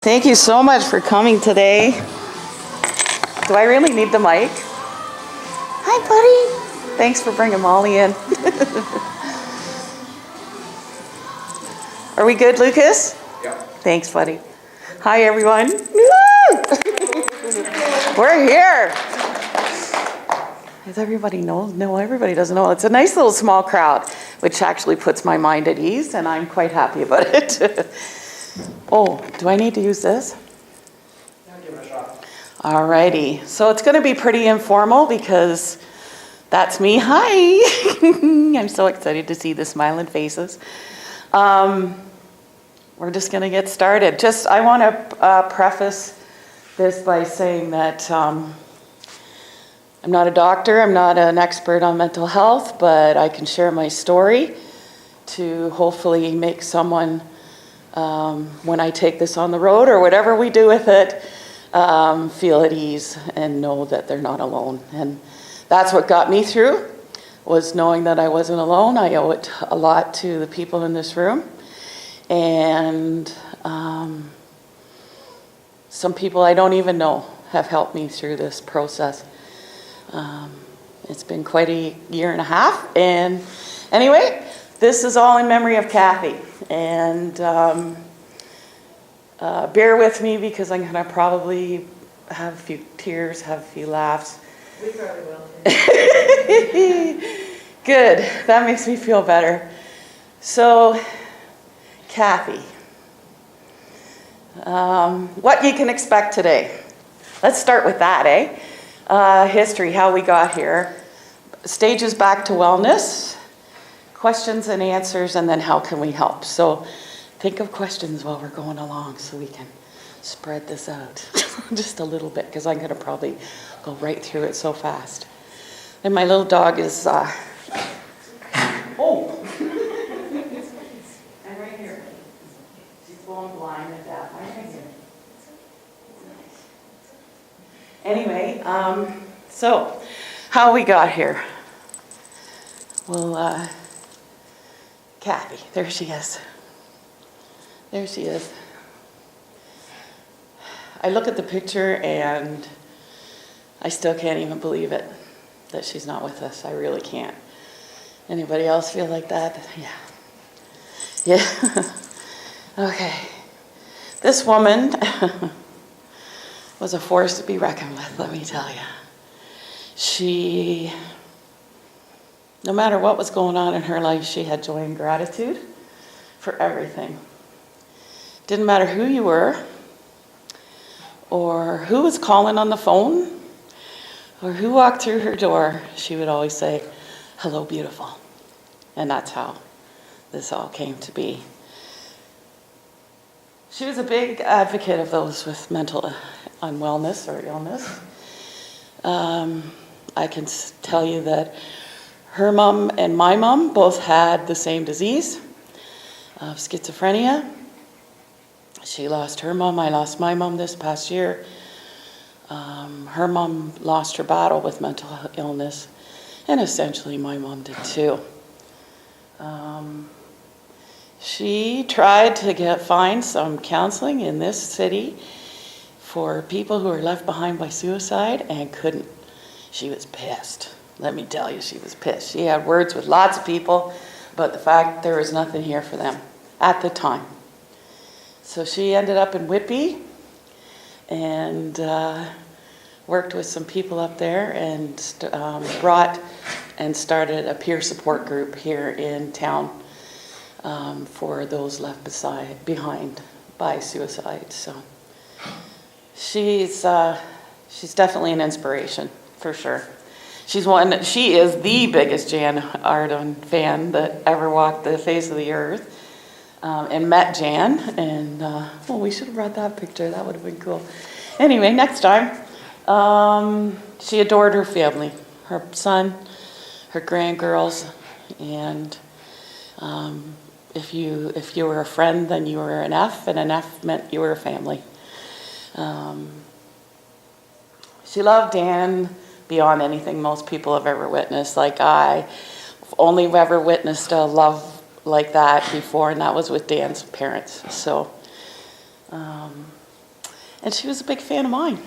Thank you so much for coming today. Do I really need the mic? Hi, buddy. Thanks for bringing Molly in. Are we good, Lucas? Yeah. Thanks, buddy. Hi, everyone. We're here. Does everybody know? No, everybody doesn't know. It's a nice little small crowd, which actually puts my mind at ease, and I'm quite happy about it. Oh, do I need to use this? Yeah, give it a shot. Alrighty, so it's going to be pretty informal because that's me. Hi! I'm so excited to see the smiling faces. We're just going to get started. I want to preface this by saying that I'm not a doctor, I'm not an expert on mental health, but I can share my story to hopefully make someone, when I take this on the road or whatever we do with it, feel at ease and know that they're not alone. And that's what got me through, was knowing that I wasn't alone. I owe it a lot to the people in this room. And some people I don't even know have helped me through this process. It's been quite a year and a half. And anyway, this is all in memory of Kathy. And bear with me because I'm going to probably have a few tears, have a few laughs. We probably will. Good. That makes me feel better. So, Kathy, what you can expect today. Let's start with that, history, how we got here. Stages back to wellness, questions and answers, and then how can we help. So think of questions while we're going along so we can spread this out just a little bit, because I'm going to probably go right through it so fast. And my little dog is, oh. I'm right here. She's going blind and deaf. I'm right here. Anyway, so how we got here. Well, Kathy, there she is. There she is. I look at the picture and I still can't even believe it, that she's not with us. I really can't. Anybody else feel like that? Yeah. Yeah. Okay. This woman was a force to be reckoned with, let me tell you. She, no matter what was going on in her life, she had joy and gratitude for everything. Didn't matter who you were, or who was calling on the phone, or who walked through her door, she would always say, "Hello, beautiful." And that's how this all came to be. She was a big advocate of those with mental unwellness or illness. I can tell you that her mom and my mom both had the same disease of schizophrenia. She lost her mom, I lost my mom this past year. Her mom lost her battle with mental illness, and essentially my mom did too. She tried to find some counseling in this city for people who were left behind by suicide and couldn't. She was pissed. Let me tell you, she was pissed. She had words with lots of people, but the fact there was nothing here for them at the time. So she ended up in Whitby and worked with some people up there and brought and started a peer support group here in town for those left behind by suicide. So she's definitely an inspiration, for sure. She is the biggest Jan Arden fan that ever walked the face of the earth. And met Jan, and we should have brought that picture. That would have been cool. Anyway, next time. She adored her family, her son, her grandgirls, and if you were a friend, then you were an F, and an F meant you were a family. She loved Dan beyond anything most people have ever witnessed. Like, I've only ever witnessed a love like that before, and that was with Dan's parents. So And she was a big fan of mine.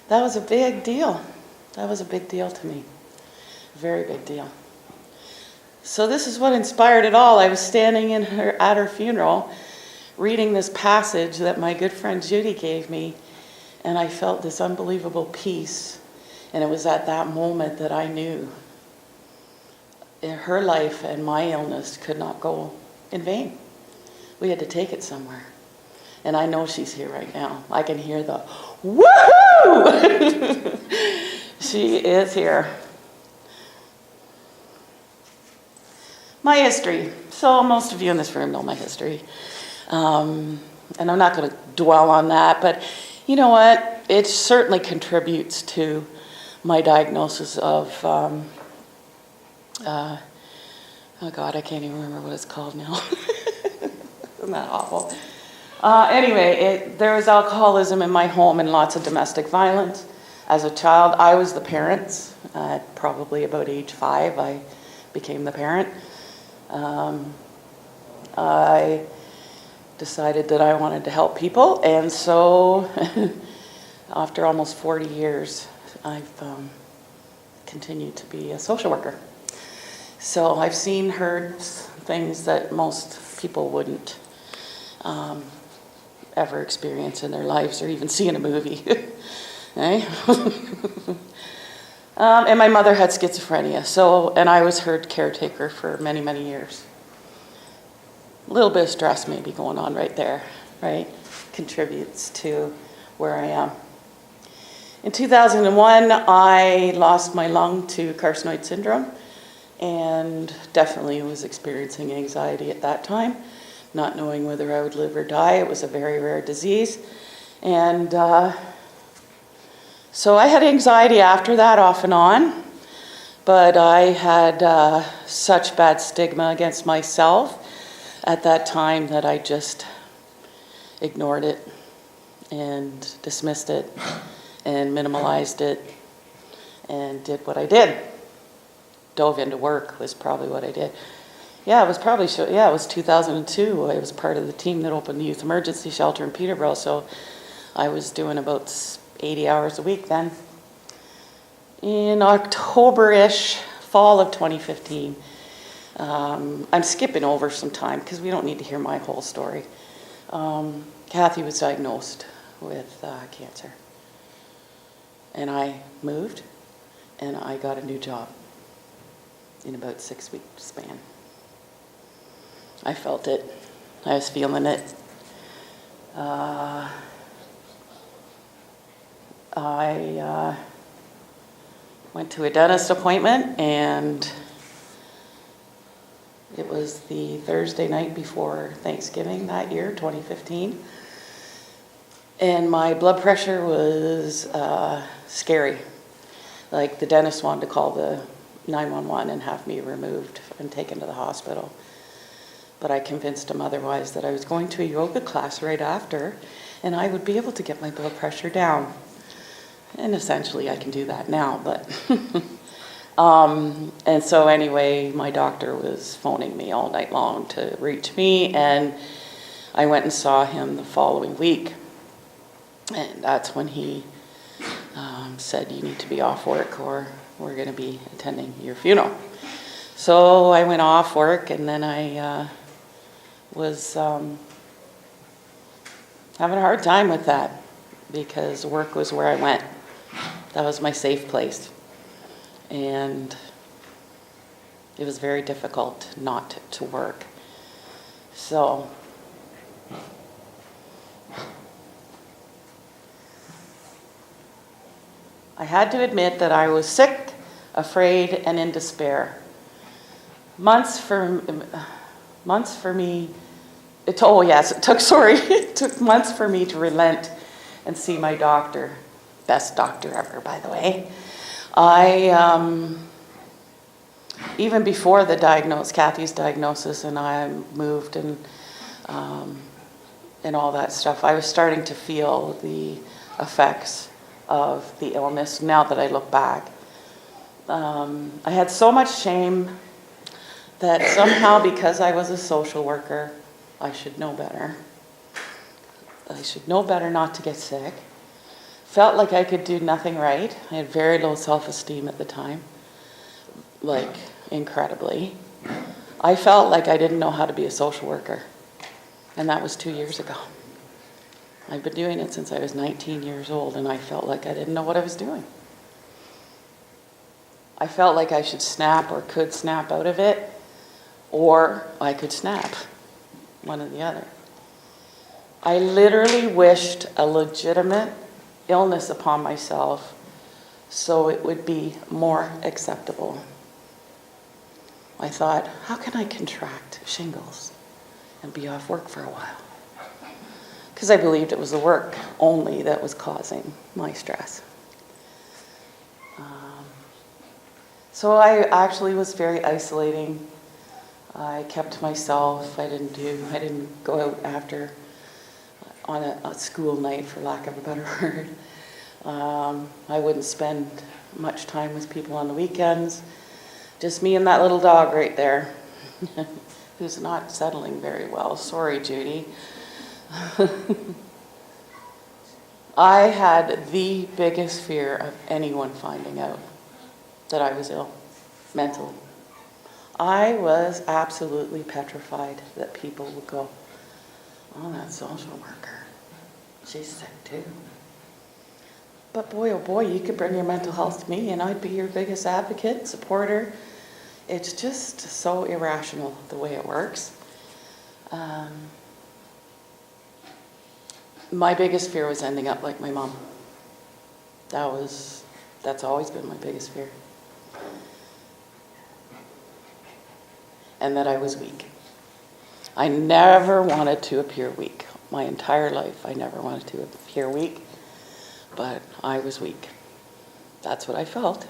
That was a big deal. That was a big deal to me. Very big deal. So this is what inspired it all. I was standing at her funeral, reading this passage that my good friend Judy gave me, and I felt this unbelievable peace. And it was at that moment that I knew her life and my illness could not go in vain. We had to take it somewhere. And I know she's here right now. I can hear the woohoo! She is here. My history. So most of you in this room know my history. And I'm not going to dwell on that, but you know what? It certainly contributes to my diagnosis of, oh God, I can't even remember what it's called now. Isn't that awful? Anyway, there was alcoholism in my home and lots of domestic violence. As a child, I was the parent. At probably about age 5, I became the parent. I decided that I wanted to help people, and so after almost 40 years, I've continued to be a social worker. So I've seen, heard things that most people wouldn't ever experience in their lives or even see in a movie. Eh? And my mother had schizophrenia, and I was her caretaker for many, many years. A little bit of stress maybe going on right there, right? Contributes to where I am. In 2001, I lost my lung to carcinoid syndrome and definitely was experiencing anxiety at that time, not knowing whether I would live or die. It was a very rare disease. And so I had anxiety after that, off and on, but I had such bad stigma against myself at that time that I just ignored it and dismissed it and minimalized it and did what I did. Dove into work was probably what I did. Yeah, it was probably, it was 2002. I was part of the team that opened the youth emergency shelter in Peterborough, so I was doing about 80 hours a week then. In October-ish, fall of 2015, I'm skipping over some time because we don't need to hear my whole story. Kathy was diagnosed with cancer. And I moved and I got a new job in about 6 week span. I felt it. I was feeling it. I went to a dentist appointment, and it was the Thursday night before Thanksgiving that year, 2015. And my blood pressure was scary. Like, the dentist wanted to call the 911 and have me removed and taken to the hospital. But I convinced him otherwise, that I was going to a yoga class right after, and I would be able to get my blood pressure down. And essentially I can do that now, but and so anyway, my doctor was phoning me all night long to reach me, and I went and saw him the following week. And that's when he said, you need to be off work or we're going to be attending your funeral. So I went off work, and then I was having a hard time with that because work was where I went. That was my safe place. And it was very difficult not to work. So I had to admit that I was sick, afraid, and in despair. It took months for me to relent and see my doctor. Best doctor ever, by the way. Even before Kathy's diagnosis, and I moved and all that stuff, I was starting to feel the effects of the illness now that I look back. I had so much shame that somehow, because I was a social worker, I should know better. I should know better not to get sick. Felt like I could do nothing right. I had very low self-esteem at the time, like incredibly. I felt like I didn't know how to be a social worker, and that was 2 years ago. I've been doing it since I was 19 years old, and I felt like I didn't know what I was doing. I felt like I should snap or could snap out of it, or I could snap, one or the other. I literally wished a legitimate illness upon myself so it would be more acceptable. I thought, how can I contract shingles and be off work for a while? Because I believed it was the work only that was causing my stress. So I actually was very isolating. I kept to myself. I didn't go out after on a school night, for lack of a better word. I wouldn't spend much time with people on the weekends. Just me and that little dog right there, who's not settling very well. Sorry, Judy. I had the biggest fear of anyone finding out that I was ill, mentally. I was absolutely petrified that people would go, oh, that social worker, she's sick too. But boy, oh boy, you could bring your mental health to me and I'd be your biggest advocate, supporter. It's just so irrational the way it works. My biggest fear was ending up like my mom. That's always been my biggest fear. And that I was weak. I never wanted to appear weak. My entire life, I never wanted to appear weak, but I was weak. That's what I felt.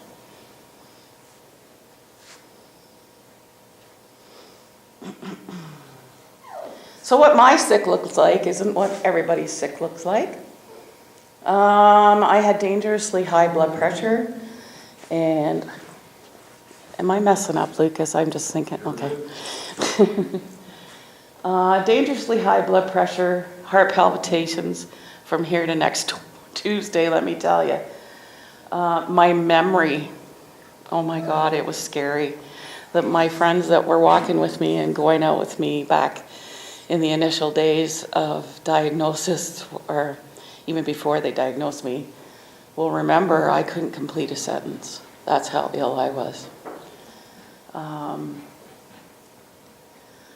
So what my sick looks like isn't what everybody's sick looks like. I had dangerously high blood pressure, and am I messing up, Lucas? I'm just thinking, okay. Dangerously high blood pressure, heart palpitations from here to next Tuesday, let me tell you. My memory, oh my God, it was scary. That my friends that were walking with me and going out with me back in the initial days of diagnosis, or even before they diagnosed me, will remember I couldn't complete a sentence. That's how ill I was.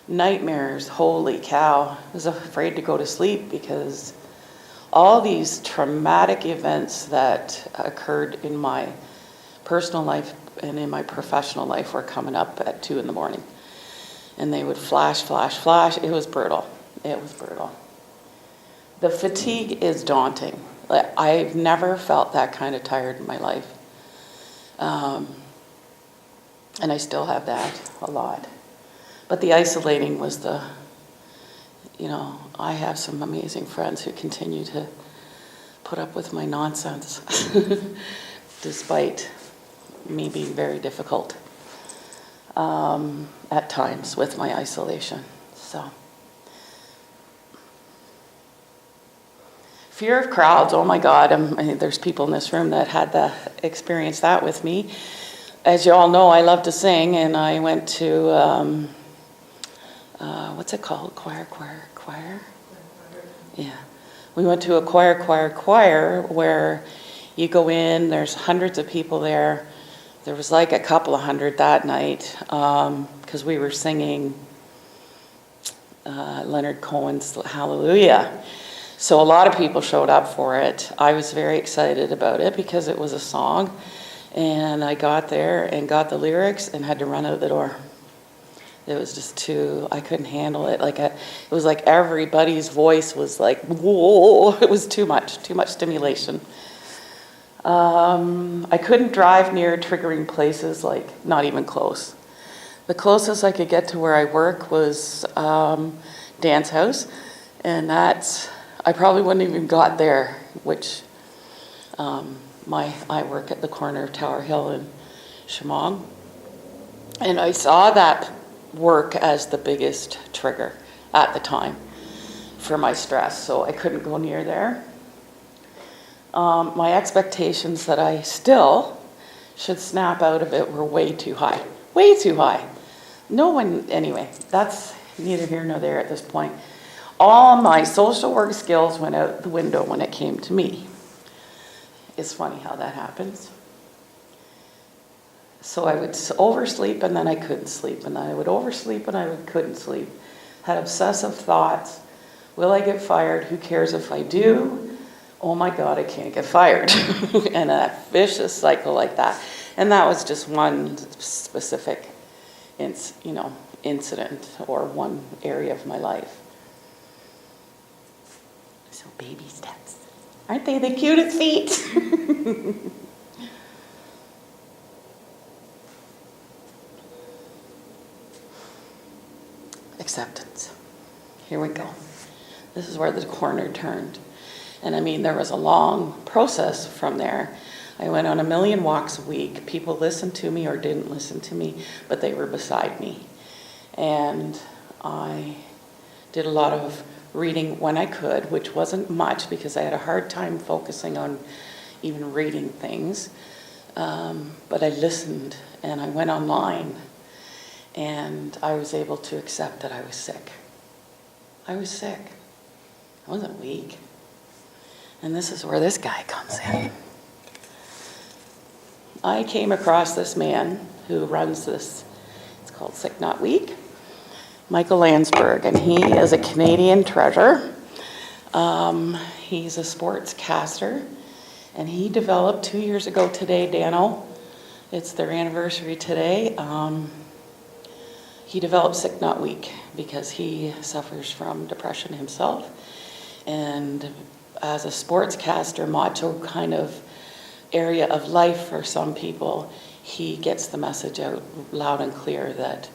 Nightmares, holy cow. I was afraid to go to sleep because all these traumatic events that occurred in my personal life and in my professional life were coming up at 2 a.m. And they would flash, flash, flash. It was brutal. It was brutal. The fatigue is daunting. I've never felt that kind of tired in my life. And I still have that a lot. But the isolating was I have some amazing friends who continue to put up with my nonsense despite me being very difficult at times with my isolation. So, fear of crowds, oh my God, there's people in this room that had experienced that with me. As you all know, I love to sing, and I went to, what's it called? Choir? Yeah. We went to a choir where you go in, there's hundreds of people there. There was like a couple of hundred that night because we were singing Leonard Cohen's Hallelujah. So a lot of people showed up for it. I was very excited about it because it was a song. And I got there and got the lyrics and had to run out the door. It was just I couldn't handle it. It was like everybody's voice was like, whoa, it was too much stimulation. I couldn't drive near triggering places, not even close. The closest I could get to where I work was Dance House, and I probably wouldn't even got there, which I work at the corner of Tower Hill and Chemong, and I saw that work as the biggest trigger at the time for my stress, so I couldn't go near there. My expectations that I still should snap out of it were way too high. Way too high. No one, anyway, that's neither here nor there at this point. All my social work skills went out the window when it came to me. It's funny how that happens. So I would oversleep and then I couldn't sleep, and then I would oversleep and I couldn't sleep. Had obsessive thoughts. Will I get fired? Who cares if I do? Oh my God, I can't get fired. And a vicious cycle like that. And that was just one specific incident or one area of my life. So baby steps. Aren't they the cutest feet? Acceptance. Here we go. This is where the corner turned. And I mean, there was a long process from there. I went on 1 million walks a week. People listened to me or didn't listen to me, but they were beside me. And I did a lot of reading when I could, which wasn't much because I had a hard time focusing on even reading things. But I listened and I went online, and I was able to accept that I was sick. I was sick. I wasn't weak. And this is where this guy comes in. I came across this man who runs this, it's called Sick Not Weak, Michael Landsberg, and he is a Canadian treasure. He's a sportscaster, and he developed 2 years ago today, Dano, it's their anniversary today. He developed Sick Not Weak because he suffers from depression himself. And as a sportscaster, macho kind of area of life for some people, he gets the message out loud and clear that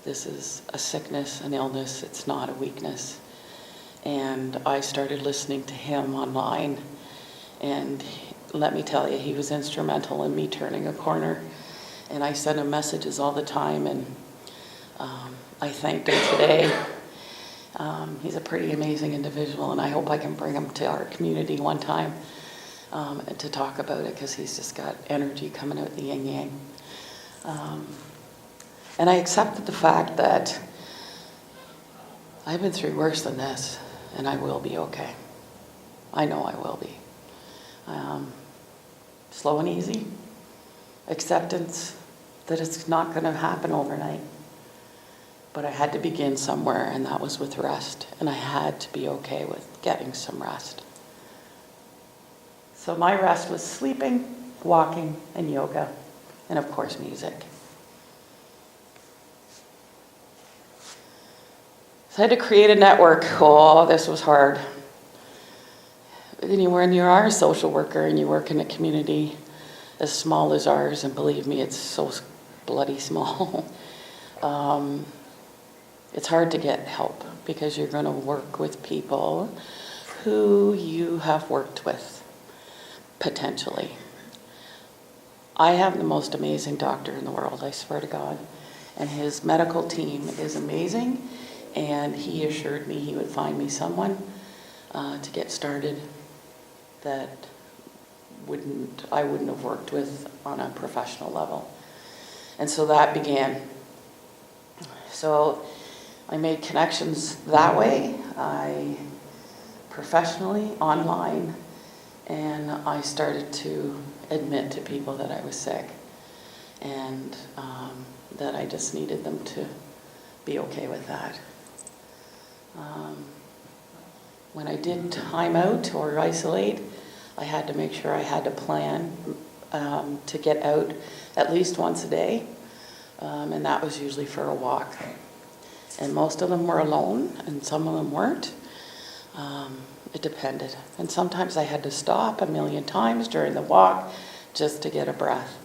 this is a sickness, an illness, it's not a weakness. And I started listening to him online, and let me tell you, he was instrumental in me turning a corner. And I send him messages all the time, and I thanked him today. He's a pretty amazing individual, and I hope I can bring him to our community one time to talk about it, because he's just got energy coming out the yin yang. And I accepted the fact that I've been through worse than this, and I will be okay. I know I will be. Slow and easy. Acceptance that it's not going to happen overnight. But I had to begin somewhere, and that was with rest. And I had to be okay with getting some rest. So my rest was sleeping, walking, and yoga, and of course music. So I had to create a network. Oh, this was hard. When you are a social worker and you work in a community as small as ours, and believe me, it's so bloody small, it's hard to get help because you're going to work with people who you have worked with, potentially. I have the most amazing doctor in the world, I swear to God, and his medical team is amazing, and he assured me he would find me someone to get started that I wouldn't have worked with on a professional level. And so that began. So I made connections that way, professionally, online, and I started to admit to people that I was sick, and that I just needed them to be okay with that. When I did time out or isolate, I had to make sure I had to plan to get out at least once a day, and that was usually for a walk. And most of them were alone, and some of them weren't. It depended. And sometimes I had to stop 1 million times during the walk just to get a breath.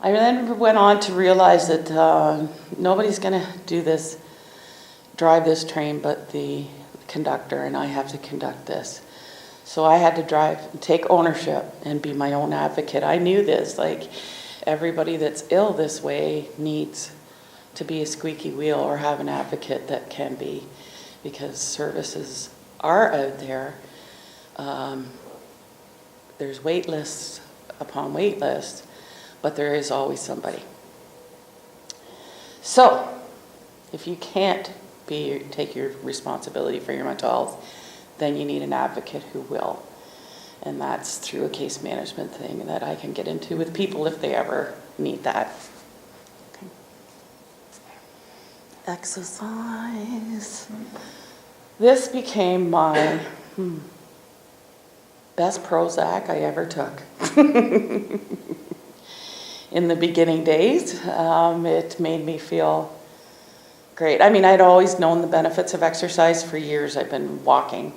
I then went on to realize that nobody's going to drive this train but the conductor, and I have to conduct this. So I had to take ownership and be my own advocate. I knew this, like, everybody that's ill this way needs to be a squeaky wheel or have an advocate that can be, because services are out there. There's wait lists upon wait lists, but there is always somebody. So, if you can't take your responsibility for your mental health, then you need an advocate who will. And that's through a case management thing that I can get into with people if they ever need that. Okay. Exercise. This became my best Prozac I ever took. In the beginning days, it made me feel great. I mean, I'd always known the benefits of exercise for years. I've been walking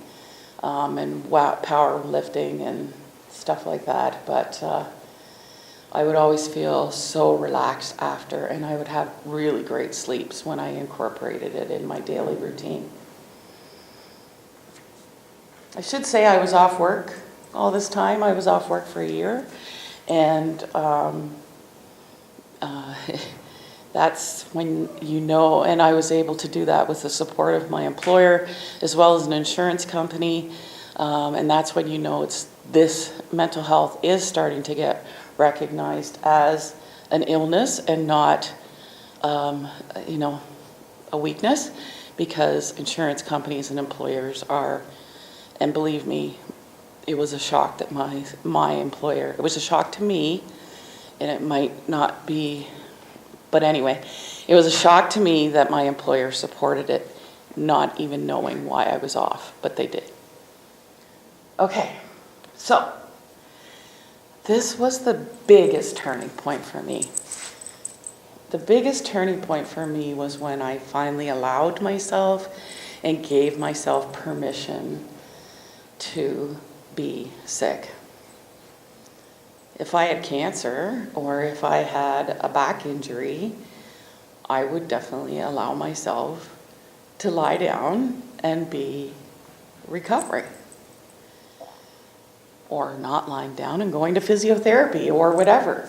and power lifting and stuff like that, but I would always feel so relaxed after, and I would have really great sleeps when I incorporated it in my daily routine. I should say I was off work all this time. I was off work for a year, and that's when you know, and I was able to do that with the support of my employer as well as an insurance company, and that's when you know this mental health is starting to get recognized as an illness and not a weakness, because insurance companies and employers are, and believe me, it was a shock that my employer, it was a shock to me, and it might not be, but anyway, it was a shock to me that my employer supported it, not even knowing why I was off, but they did. Okay, so this was the biggest turning point for me. The biggest turning point for me was when I finally allowed myself and gave myself permission to be sick. If I had cancer or if I had a back injury, I would definitely allow myself to lie down and be recovering. Or not lying down and going to physiotherapy or whatever.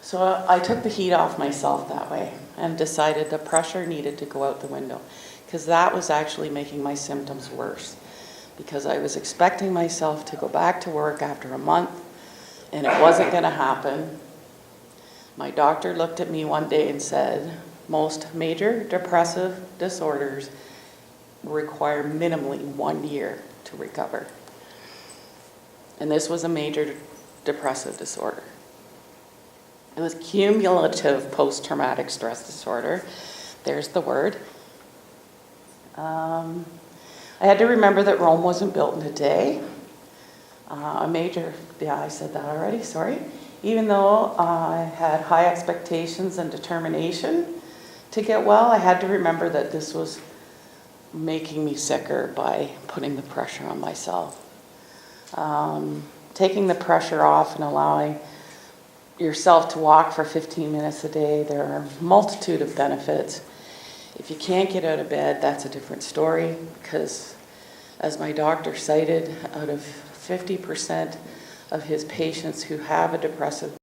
So I took the heat off myself that way and decided the pressure needed to go out the window, because that was actually making my symptoms worse, because I was expecting myself to go back to work after a month and it wasn't going to happen. My doctor looked at me one day and said, most major depressive disorders require minimally 1 year to recover. And this was a major depressive disorder. It was cumulative post-traumatic stress disorder. There's the word. I had to remember that Rome wasn't built in a day. I said that already, sorry. Even though I had high expectations and determination to get well, I had to remember that this was making me sicker by putting the pressure on myself. Taking the pressure off and allowing yourself to walk for 15 minutes a day, there are a multitude of benefits. If you can't get out of bed, that's a different story, because as my doctor cited, out of 50% of his patients who have a depressive